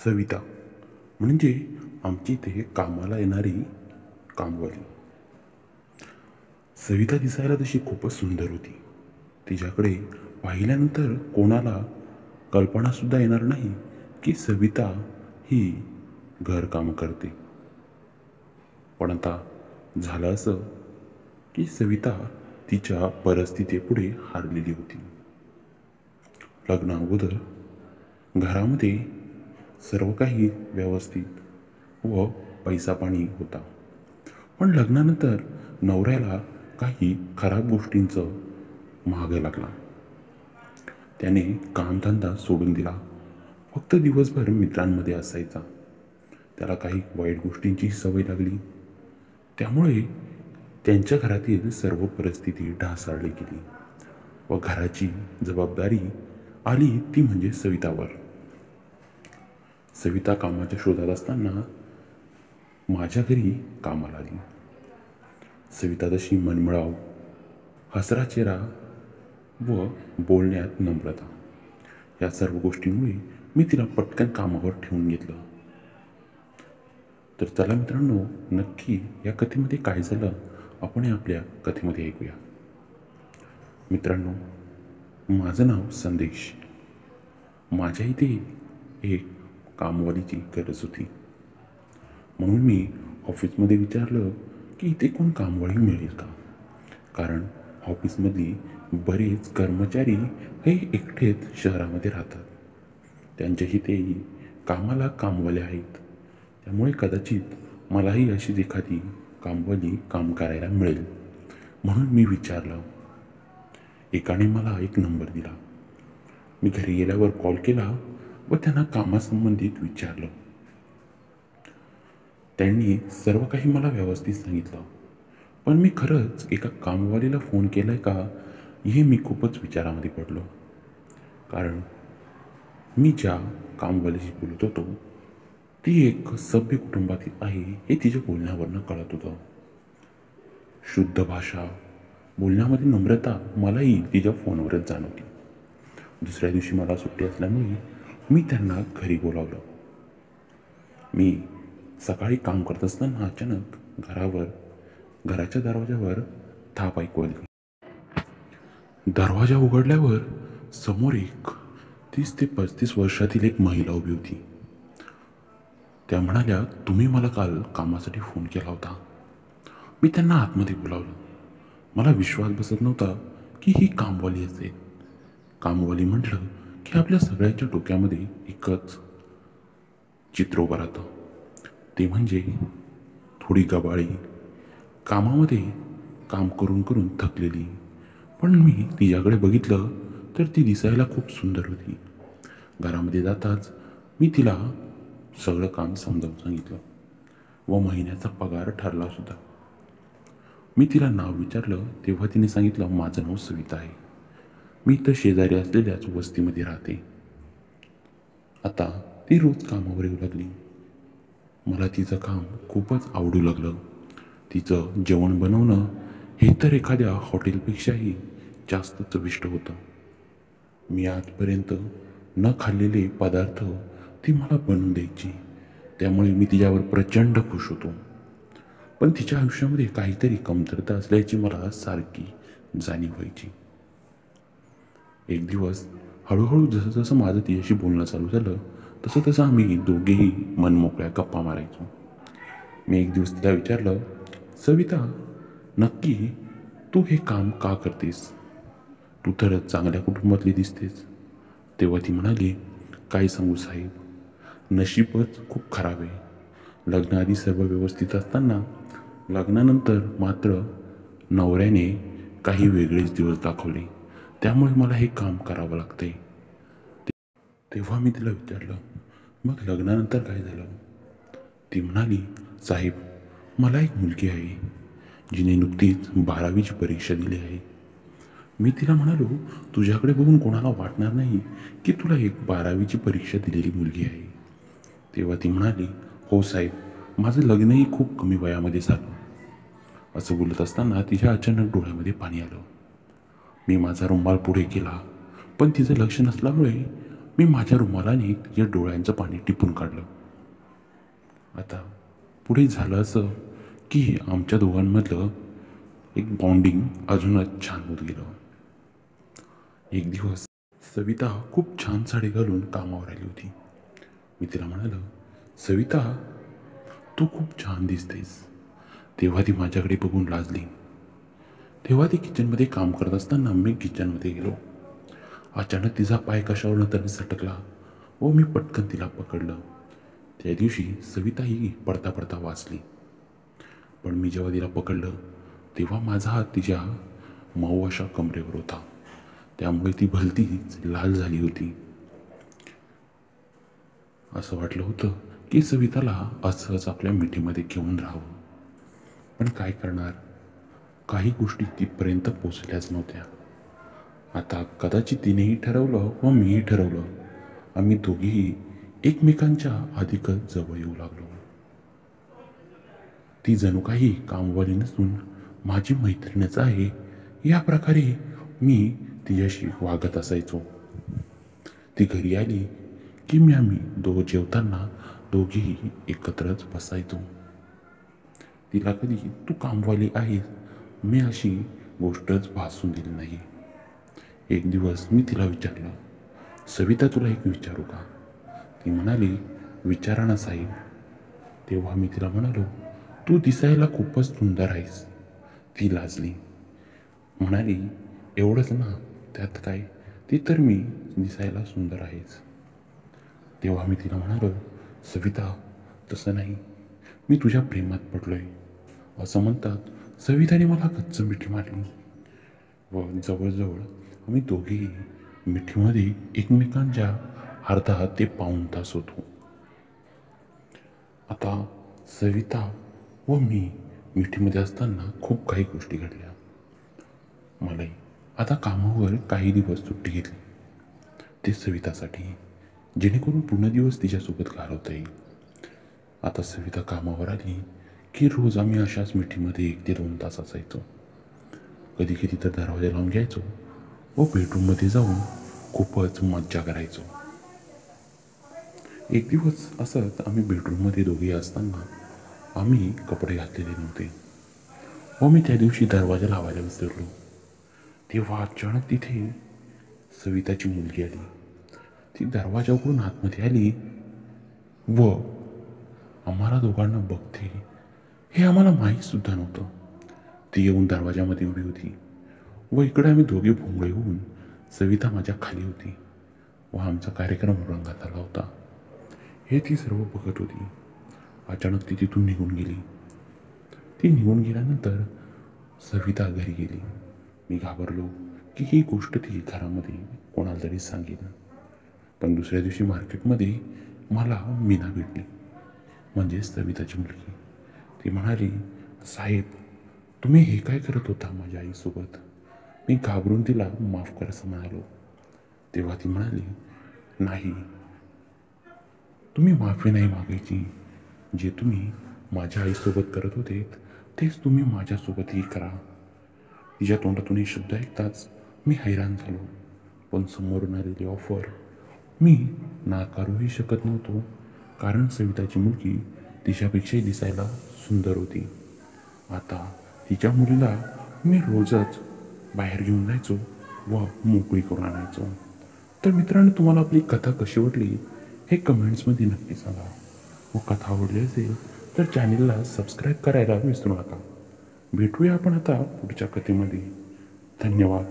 सविता म्हणजे आमची इथे कामाला येणारी कामवाली. सविता दिसायला तशी खूपच सुंदर होती. तिच्याकडे पाहिल्यानंतर कोणाला कल्पनासुद्धा येणार नाही की सविता ही घरकाम करते. पण आता झालं असं की सविता तिच्या परिस्थितीपुढे हारलेली होती. लग्ना अगोदर घरामध्ये सर्व काही व्यवस्थित व पैसा पाणी होता, पण लग्नानंतर नवऱ्याला काही खराब गोष्टींचं मागे लागला. त्याने कामधंदा सोडून दिला, फक्त दिवसभर मित्रांमध्ये असायचा. त्याला काही वाईट गोष्टींची सवय लागली, त्यामुळे त्यांच्या घरातील सर्व परिस्थिती ढासळली गेली व घराची जबाबदारी आली ती म्हणजे सवितावर. सविता कामाच्या शोधात असताना माझ्या घरी कामाला आली. सविता तशी मनमिळाऊ, हसरा चेहरा व बोलण्यात नम्रता, या सर्व गोष्टींमुळे मी तिला पटकन कामावर ठेवून घेतलं. तर चला मित्रांनो, नक्की या कथेमध्ये काय झालं आपण आपल्या कथेमध्ये ऐकूया. मित्रांनो, माझं नाव संदेश. माझ्या इथे एक कामवालीची गरज होती, म्हणून मी ऑफिसमध्ये विचारलं की इथे कोण कामवाली मिळेल का. कारण ऑफिसमधली बरेच कर्मचारी हे एकटेच शहरामध्ये राहतात. त्यांच्या इथेही कामाला कामवाले आहेत, त्यामुळे कदाचित मलाही अशीच एखादी कामवाली काम करायला मिळेल म्हणून मी विचारलं. एकाने मला एक नंबर दिला. मी घरी गेल्यावर कॉल केला व त्यांना कामासंबंधित विचारलं. त्यांनी सर्व काही मला व्यवस्थित सांगितलं, पण मी खरंच एका कामवालीला फोन केलाय का हे मी खूपच विचारामध्ये पडलो. कारण मी ज्या कामवालीशी बोलत होतो ती एक सभ्य कुटुंबातील आहे हे तिच्या बोलण्यावरनं कळत होतं. शुद्ध भाषा, बोलण्यामध्ये नम्रता मलाही तिच्या फोनवरच जाणवली. दुसऱ्या दिवशी मला सुट्टी असल्यामुळे मी त्यांना घरी बोलावलं. मी सकाळी काम करत असताना अचानक घराच्या दरवाजावर थाप ऐकू आली. दरवाजा उघडल्यावर समोर एक 30 ते 35 वर्षातील एक महिला उभी होती. त्या म्हणाल्या, तुम्ही मला काल कामासाठी फोन केला होता. मी त्यांना आतमध्ये बोलावलं. मला विश्वास बसत नव्हता की ही कामवाली असेल. कामवाली म्हटलं की आपल्या सगळ्यांच्या डोक्यामध्ये एकच चित्र उभं राहतं, ते म्हणजे थोडी गबाळी, कामामध्ये काम करून करून थकलेली. पण मी तिच्याकडे बघितलं तर ती दिसायला खूप सुंदर होती. घरामध्ये जाताच मी तिला सगळं काम समजावून सांगितलं व महिन्याचा पगार ठरला सुद्धा. मी तिला नाव विचारलं तेव्हा तिने सांगितलं, माझं नाव सविता आहे. मी तर शेजारी असलेल्याच वस्तीमध्ये राहते. आता ती रोज कामावर येऊ लागली. मला तिचं काम खूपच आवडू लागलं. तिचं जेवण बनवणं हे तर एखाद्या हॉटेलपेक्षाही जास्त चविष्ट होतं. मी आजपर्यंत न खाल्लेले पदार्थ ती मला बनवून द्यायची, त्यामुळे मी तिच्यावर प्रचंड खुश होतो. पण तिच्या आयुष्यामध्ये काहीतरी कमतरता असल्याची मला सारखी जाणीव व्हायची. एक दिवस हळूहळू जसं जसं माझं तिच्याशी बोलणं चालू झालं तसं तसं आम्ही दोघेही मनमोकळ्या गप्पा मारायचो. मी एक दिवस तिला विचारलं, सविता, नक्की तू हे काम का करतेस? तू तर चांगल्या कुटुंबातली दिसतेस. तेव्हा ती म्हणाली, काय सांगू साहेब, नशीबच खूप खराब आहे. लग्नाआधी सर्व व्यवस्थित असताना लग्नानंतर मात्र नवऱ्याने काही वेगळेच दिवस दाखवले, त्यामुळे मला हे काम करावं लागतंय. तेव्हा मी तिला विचारलं, मग लग्नानंतर काय झालं? ती म्हणाली, साहेब, मला एक मुलगी आहे जिने नुकतीच 12वीची परीक्षा दिली आहे. मी तिला म्हणालो, तुझ्याकडे बघून कोणाला वाटणार नाही की तुला एक 12वीची परीक्षा दिलेली मुलगी आहे. तेव्हा ती म्हणाली, हो साहेब, माझं लग्नही खूप कमी वयामध्ये झालं. असं बोलत असताना तिच्या अचानक डोळ्यामध्ये पाणी आलं. मी माझा रुमाल पुढे केला, पण तिचं लक्ष नसल्यामुळे मी माझ्या रुमालाने तिच्या डोळ्यांचं पाणी टिपून काढलं. आता पुढे झालं असं की आमच्या दोघांमधलं एक बॉन्डिंग अजूनच छान होत गेलं. एक दिवस सविता खूप छान साडी घालून कामावर आली होती. मी तिला म्हणालो, सविता, तू खूप छान दिसतेस. तेव्हा ती माझ्याकडे बघून लाजली. तेव्हा ती किचनमध्ये काम करत असताना मी किचनमध्ये गेलो. अचानक तिचा पाय कशावरून तरी सटकला व मी पटकन तिला पकडलं. त्या दिवशी सविता ही पडता पडता वाचली. पण मी जेव्हा तिला पकडलं तेव्हा माझा हात तिच्या मऊ अशा कमरेवर होता. त्यामुळे ती भलतीच लाल झाली होती. असं वाटलं होतं की सविताला असंच आपल्या मिठीमध्ये घेऊन राहावं. पण काय करणार, काही गोष्टी तिथपर्यंत पोचल्याच नव्हत्या. आता कदाचित तिनेही ठरवलं व मीही ठरवलं. आम्ही दोघेही एकमेकांच्या अधिकच जवळ येऊ लागलो. ती जणू काही कामवाली नसून माझी मैत्रीणच आहे या प्रकारे मी तिच्याशी वागत असायचो. ती घरी आली की आम्ही जेवताना दोघेही एकत्रच बसायचो. तिला कधी तू कामवाली आहेस मी अशी गोष्टच भासून दिली नाही. एक दिवस मी तिला विचारलं, सविता, तुला एक विचारू का? ती म्हणाली, विचारा ना साहेब. तेव्हा मी तिला म्हणालो, तू दिसायला खूपच सुंदर आहेस. ती लाजली, म्हणाली, एवढंच ना, त्यात काय, ती तर मी दिसायला सुंदर आहेस. तेव्हा मी तिला म्हणालो, सविता, तसं नाही, मी तुझ्या प्रेमात पडलोय. असं म्हणतात सविताने मला गच्च मिठी मारली व जवळजवळ आम्ही दोघेही मिठीमध्ये एकमेकांच्या अर्धा ते पाऊण तास होतो. आता सविता व मी मिठीमध्ये असताना खूप काही गोष्टी घडल्या. मलाही आता कामावर काही दिवस सुट्टी घेतली, ते सवितासाठी, जेणेकरून पूर्ण दिवस तिच्यासोबत घालवता येईल. आता सविता कामावर आली की रोज आम्ही अशाच मिठीमध्ये 1 ते 2 तास असायचो. कधी कधी तर दरवाजा लावून घ्यायचो व बेडरूममध्ये जाऊन खूपच मज्जा करायचो. एक दिवस असंच आम्ही बेडरूममध्ये दोघे असताना आम्ही कपडे घातलेले नव्हते व मी त्या दिवशी दरवाजा लावायला विसरलो. तेव्हा अचानक तिथे सविताची मुलगी आली. ती दरवाजा उघडून आतमध्ये आली व आम्हाला दोघांना बघते हे आम्हाला माहीतसुद्धा नव्हतं. ती येऊन दरवाजामध्ये उभी होती व इकडे आम्ही दोघे भोंगळे होऊन सविता माझ्या खाली होती व आमचा कार्यक्रम रंगात आला होता. हे ती सर्व बघत होती. अचानक ती तिथून निघून गेली. ती निघून गेल्यानंतर सविता घरी गेली. मी घाबरलो की ही गोष्ट ती घरामध्ये कोणाला तरी सांगेल. पण दुसऱ्या दिवशी मार्केटमध्ये मला मीना भेटली, म्हणजे सविताची मुलगी. ती म्हणाली, साहेब, तुम्ही हे काय करत होता माझ्या आईसोबत? मी घाबरून तिला माफ कर असं म्हणालो. तेव्हा ती म्हणाली, नाही, तुम्ही माफी नाही मागायची. जे तुम्ही माझ्या आईसोबत करत होते तेच तुम्ही माझ्यासोबतही करा. तिच्या तोंडातून हे शब्द ऐकताच मी हैराण झालो. पण समोरून आलेली ऑफर मी नाकारूही शकत नव्हतो, कारण सविताची मुलगी तिच्यापेक्षाही दिसायला सुंदर होती. आता तिच्या मुलीला मी रोजच बाहेर घेऊन जायचो व मोकळी करून आणायचो. तर मित्रांनो, तुम्हाला आपली कथा कशी वाटली हे कमेंट्समध्ये नक्की सांगा. व कथा आवडली असेल तर चॅनेलला सबस्क्राईब करायला विसरू नका. भेटूया आपण आता पुढच्या कथेमध्ये. धन्यवाद.